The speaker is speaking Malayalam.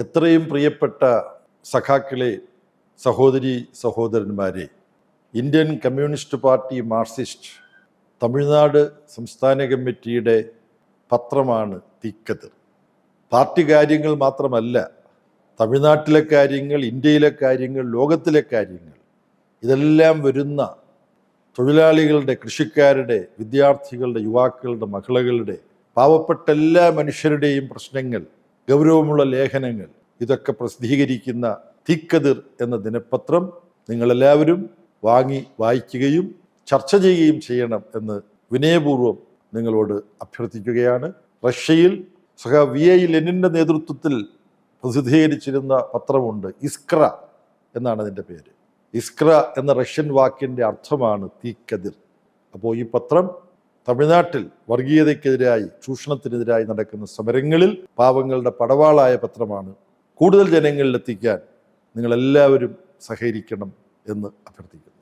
എത്രയും പ്രിയപ്പെട്ട സഖാക്കളെ, സഹോദരി സഹോദരന്മാരെ, Indian communist party Marxist Tamil Nadu സംസ്ഥാന കമ്മിറ്റിയുടെ പത്രമാണ് തീക്കതിർ. പാർട്ടി കാര്യങ്ങൾ മാത്രമല്ല, തമിഴ്നാട്ടിലെ കാര്യങ്ങൾ, ഇന്ത്യയിലെ കാര്യങ്ങൾ, ലോകത്തിലെ കാര്യങ്ങൾ, ഇതെല്ലാം വരുന്ന തൊഴിലാളികളുടെ, കൃഷിക്കാരുടെ, വിദ്യാർത്ഥികളുടെ, യുവാക്കളുടെ, മഹിളകളുടെ, പാവപ്പെട്ട എല്ലാ മനുഷ്യരുടെയും പ്രശ്നങ്ങൾ, ഗൗരവമുള്ള ലേഖനങ്ങൾ, ഇതൊക്കെ പ്രസിദ്ധീകരിക്കുന്ന തീക്കതിർ എന്ന ദിനപത്രം നിങ്ങളെല്ലാവരും വാങ്ങി വായിക്കുകയും ചർച്ച ചെയ്യുകയും ചെയ്യണം എന്ന് വിനയപൂർവ്വം നിങ്ങളോട് അഭ്യർത്ഥിക്കുകയാണ്. റഷ്യയിൽ VI ലെനിൻ്റെ നേതൃത്വത്തിൽ പ്രസിദ്ധീകരിച്ചിരുന്ന പത്രമുണ്ട്, ഇസ്ക്ര എന്നാണ് അതിൻ്റെ പേര്. ഇസ്ക്ര എന്ന റഷ്യൻ വാക്കിൻ്റെ അർത്ഥമാണ് തീക്കതിർ. അപ്പോൾ ഈ പത്രം തമിഴ്നാട്ടിൽ വർഗീയതയ്ക്കെതിരായി, ചൂഷണത്തിനെതിരായി നടക്കുന്ന സമരങ്ങളിൽ പാവങ്ങളുടെ പടവാളായ പത്രമാണ്. കൂടുതൽ ജനങ്ങളിലെത്തിക്കാൻ നിങ്ങളെല്ലാവരും സഹകരിക്കണം എന്ന് അഭ്യർത്ഥിക്കുന്നു.